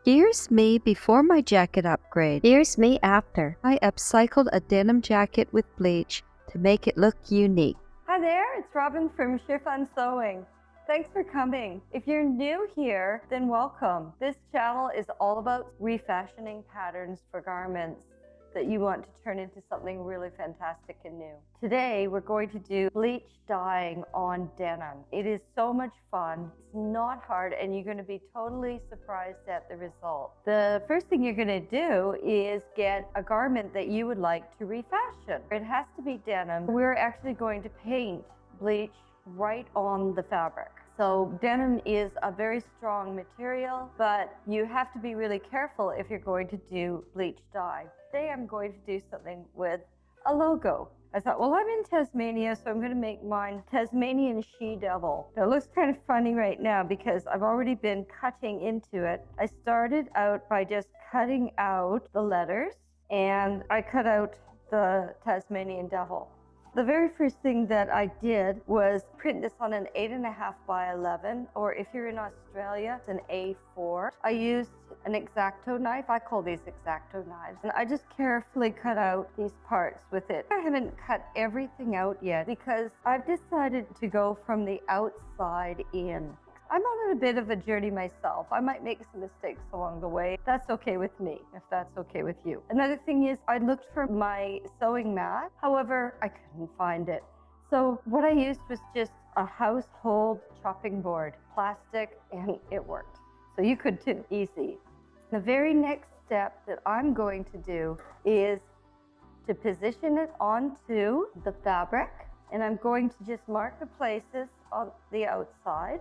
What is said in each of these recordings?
Here's me before my jacket upgrade. Here's me after. I upcycled a denim jacket with bleach to make it look unique. Hi there, it's Robin from Fun Sewing. Thanks for coming. If you're new here, then welcome. This channel is all about refashioning patterns for garments that you want to turn into something really fantastic and new. Today, we're going to do bleach dyeing on denim. It is so much fun. It's not hard, and you're going to be totally surprised at the result. The first thing you're going to do is get a garment that you would like to refashion. It has to be denim. We're actually going to paint bleach right on the fabric. So denim is a very strong material, but you have to be really careful if you're going to do bleach dye. Today I'm going to do something with a logo. I thought, well, I'm in Tasmania, so I'm going to make mine Tasmanian she-devil. Now, it looks kind of funny right now because I've already been cutting into it. I started out by just cutting out the letters, and I cut out the Tasmanian devil. The very first thing that I did was print this on an 8.5 by 11, or if you're in Australia, it's an A4. I used an X-Acto knife. I call these X-Acto knives. And I just carefully cut out these parts with it. I haven't cut everything out yet because I've decided to go from the outside in. I'm on a bit of a journey myself. I might make some mistakes along the way. That's okay with me, if that's okay with you. Another thing is I looked for my sewing mat. However, I couldn't find it. So what I used was just a household chopping board, plastic, and it worked. So you could too, easy. The very next step that I'm going to do is to position it onto the fabric, and I'm going to just mark the places on the outside.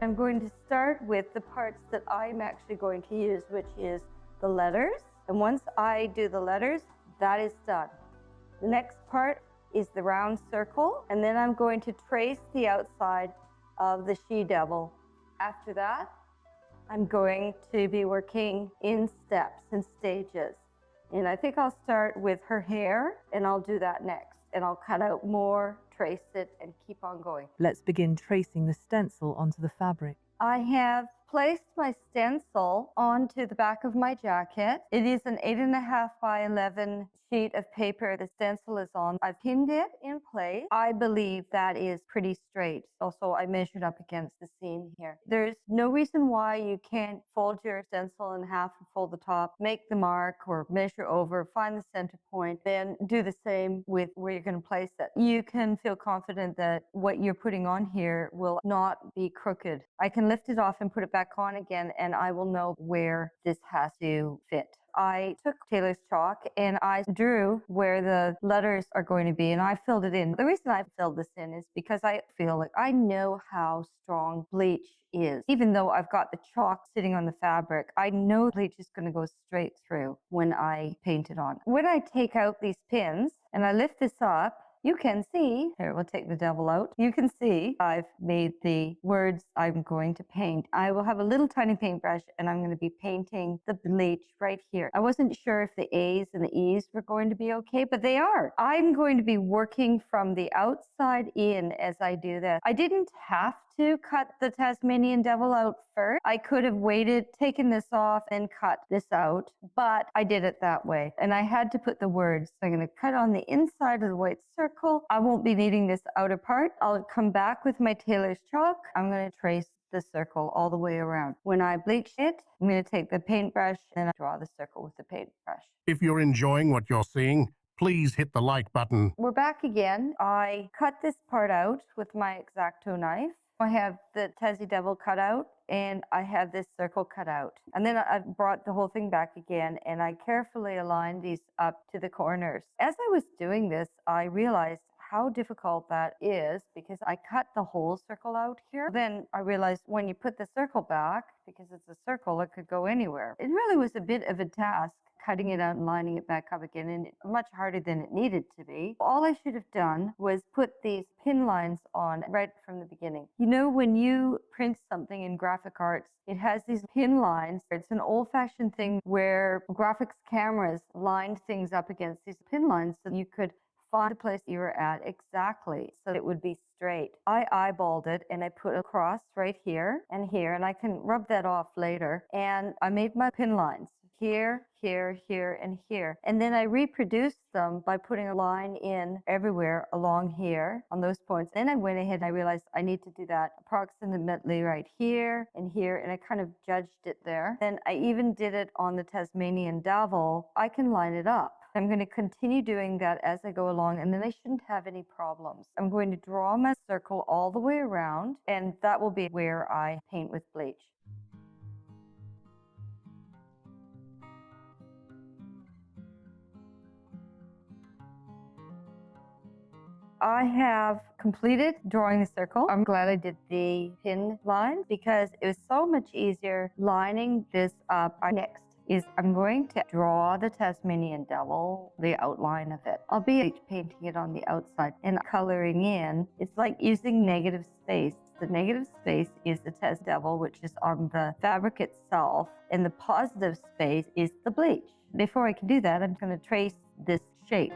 I'm going to start with the parts that I'm actually going to use, which is the letters. And once I do the letters, that is done. The next part is the round circle, and then I'm going to trace the outside of the she-devil. After that, I'm going to be working in steps and stages. And I think I'll start with her hair, and I'll do that next. And I'll cut out more, trace it, and keep on going. Let's begin tracing the stencil onto the fabric. I have placed my stencil onto the back of my jacket. It is an 8.5 by 11 sheet of paper the stencil is on. I've pinned it in place. I believe that is pretty straight. Also, I measured up against the seam here. There's no reason why you can't fold your stencil in half and fold the top, make the mark or measure over, find the center point, then do the same with where you're going to place it. You can feel confident that what you're putting on here will not be crooked. I can lift it off and put it back on again, and I will know where this has to fit. I took tailor's chalk and I drew where the letters are going to be, and I filled it in. The reason I filled this in is because I feel like I know how strong bleach is. Even though I've got the chalk sitting on the fabric, I know bleach is going to go straight through when I paint it on. When I take out these pins and I lift this up, you can see, here we'll take the devil out, you can see I've made the words I'm going to paint. I will have a little tiny paintbrush and I'm going to be painting the bleach right here. I wasn't sure if the A's and the E's were going to be okay, but they are. I'm going to be working from the outside in as I do this. I didn't have to cut the Tasmanian devil out first. I could have waited, taken this off, and cut this out, but I did it that way. And I had to put the words. So I'm going to cut on the inside of the white circle. I won't be needing this outer part. I'll come back with my tailor's chalk. I'm going to trace the circle all the way around. When I bleach it, I'm going to take the paintbrush and draw the circle with the paintbrush. If you're enjoying what you're seeing, please hit the like button. We're back again. I cut this part out with my X-Acto knife. I have the Tassie Devil cut out, and I have this circle cut out. And then I brought the whole thing back again, and I carefully aligned these up to the corners. As I was doing this, I realized how difficult that is because I cut the whole circle out here. Then I realized when you put the circle back, because it's a circle, it could go anywhere. It really was a bit of a task cutting it out and lining it back up again, and much harder than it needed to be. All I should have done was put these pin lines on right from the beginning. You know, when you print something in graphic arts, it has these pin lines. It's an old-fashioned thing where graphics cameras lined things up against these pin lines so you could find the place you were at exactly so it would be straight. I eyeballed it and I put a cross right here, and I can rub that off later. And I made my pin lines here, here, here, and here. And then I reproduced them by putting a line in everywhere along here on those points. Then I went ahead and I realized I need to do that approximately right here, and I kind of judged it there. Then I even did it on the Tasmanian Devil. I can line it up. I'm going to continue doing that as I go along, and then I shouldn't have any problems. I'm going to draw my circle all the way around, and that will be where I paint with bleach. I have completed drawing the circle. I'm glad I did the pin line because it was so much easier lining this up. Next is I'm going to draw the Tasmanian Devil, the outline of it. I'll be painting it on the outside and coloring in. It's like using negative space. The negative space is the Tas Devil, which is on the fabric itself, and the positive space is the bleach. Before I can do that, I'm going to trace this shape.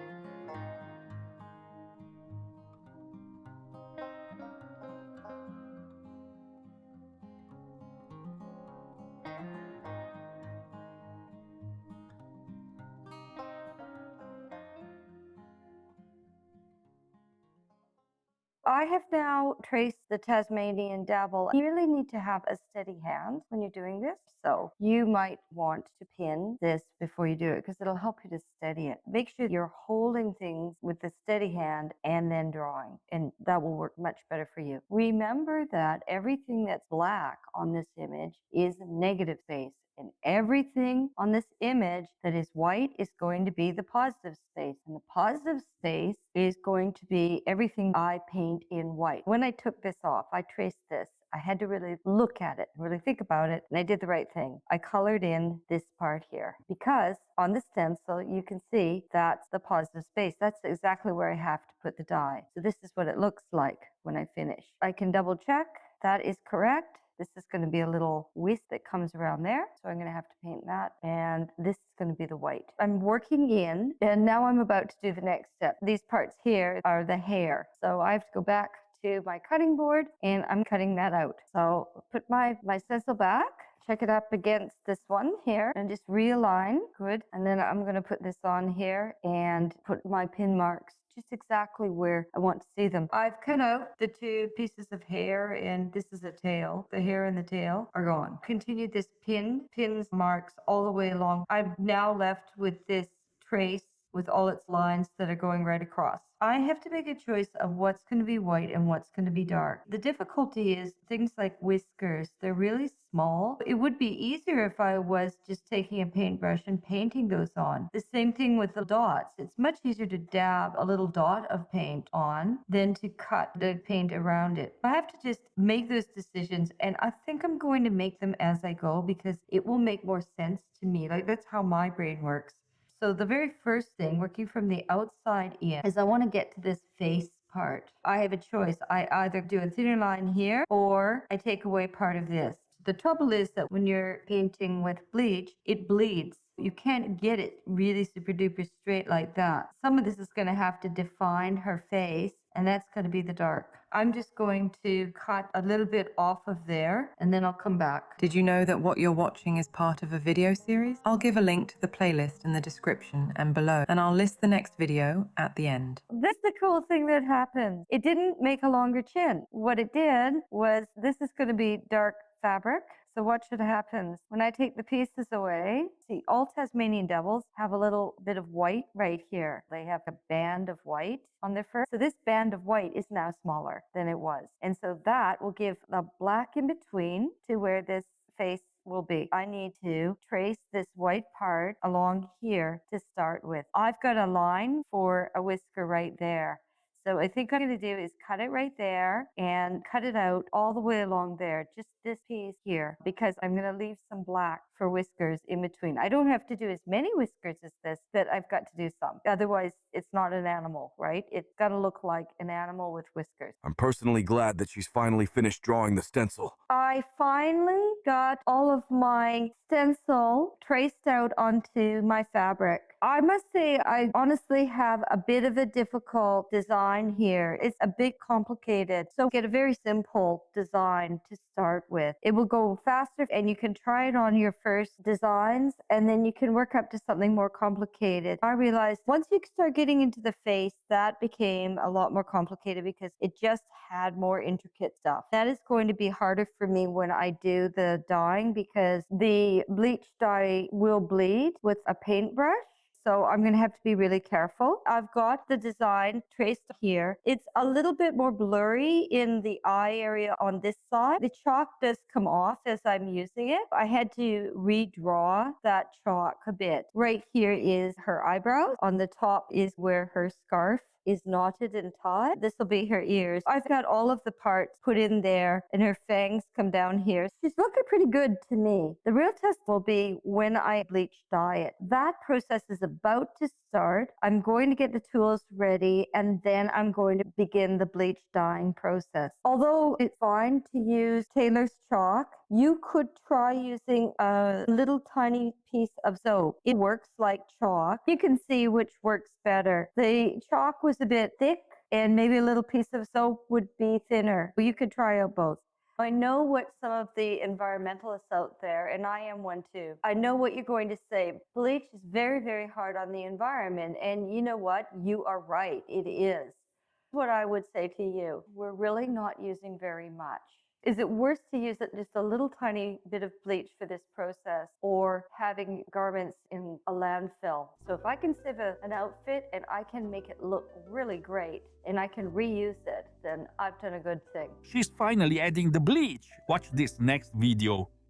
I have now traced the Tasmanian Devil. You really need to have a steady hand when you're doing this. So you might want to pin this before you do it because it'll help you to steady it. Make sure you're holding things with a steady hand and then drawing, and that will work much better for you. Remember that everything that's black on this image is negative space. And everything on this image that is white is going to be the positive space. And the positive space is going to be everything I paint in white. When I took this off, I traced this. I had to really look at it, really think about it, and I did the right thing. I colored in this part here because on the stencil, you can see that's the positive space. That's exactly where I have to put the dye. So this is what it looks like when I finish. I can double check that is correct. This is going to be a little wisp that comes around there. So I'm going to have to paint that. And this is going to be the white. I'm working in, and now I'm about to do the next step. These parts here are the hair. So I have to go back to my cutting board and I'm cutting that out. So put my stencil back, check it up against this one here and just realign. Good. And then I'm going to put this on here and put my pin marks just exactly where I want to see them. I've cut out the two pieces of hair, and this is a tail. The hair and the tail are gone. Continue this pins marks all the way along. I'm now left with this trace with all its lines that are going right across. I have to make a choice of what's going to be white and what's going to be dark. The difficulty is things like whiskers. They're really small. It would be easier if I was just taking a paintbrush and painting those on. The same thing with the dots. It's much easier to dab a little dot of paint on than to cut the paint around it. I have to just make those decisions, and I think I'm going to make them as I go because it will make more sense to me. Like, that's how my brain works. So the very first thing, working from the outside in, is I want to get to this face part. I have a choice. I either do a thinner line here or I take away part of this. The trouble is that when you're painting with bleach, it bleeds. You can't get it really super duper straight like that. Some of this is going to have to define her face, and that's going to be the dark. I'm just going to cut a little bit off of there, and then I'll come back. Did you know that what you're watching is part of a video series? I'll give a link to the playlist in the description and below, and I'll list the next video at the end. That's the cool thing that happens. It didn't make a longer chin. What it did was, this is going to be dark fabric. So watch what happens. When I take the pieces away, see, all Tasmanian Devils have a little bit of white right here. They have a band of white on their fur. So this band of white is now smaller than it was. And so that will give the black in between to where this face will be. I need to trace this white part along here to start with. I've got a line for a whisker right there. So I think what I'm going to do is cut it right there and cut it out all the way along there, just this piece here, because I'm going to leave some black for whiskers in between. I don't have to do as many whiskers as this, but I've got to do some. Otherwise, it's not an animal, right? It's got to look like an animal with whiskers. I'm personally glad that she's finally finished drawing the stencil. I finally got all of my stencil traced out onto my fabric. I must say, I honestly have a bit of a difficult design here. It's a bit complicated. So get a very simple design to start with. It will go faster and you can try it on your first designs and then you can work up to something more complicated. I realized once you start getting into the face, that became a lot more complicated because it just had more intricate stuff. That is going to be harder for me when I do the dyeing because the bleach dye will bleed with a paintbrush. So I'm going to have to be really careful. I've got the design traced here. It's a little bit more blurry in the eye area on this side. The chalk does come off as I'm using it. I had to redraw that chalk a bit. Right here is her eyebrows. On the top is where her scarf is knotted and tied. This will be her ears. I've got all of the parts put in there and her fangs come down here. She's looking pretty good to me. The real test will be when I bleach dye it. That process is about to start. I'm going to get the tools ready and then I'm going to begin the bleach dyeing process. Although it's fine to use Taylor's chalk, you could try using a little tiny piece of soap. It works like chalk. You can see which works better. The chalk was a bit thick and maybe a little piece of soap would be thinner. You could try out both. I know what some of the environmentalists out there, and I am one too, I know what you're going to say. Bleach is very, very hard on the environment. And you know what? You are right. It is. What I would say to you, we're really not using very much. Is it worse to use just a little tiny bit of bleach for this process or having garments in a landfill? So if I can save an outfit and I can make it look really great and I can reuse it, then I've done a good thing. She's finally adding the bleach. Watch this next video.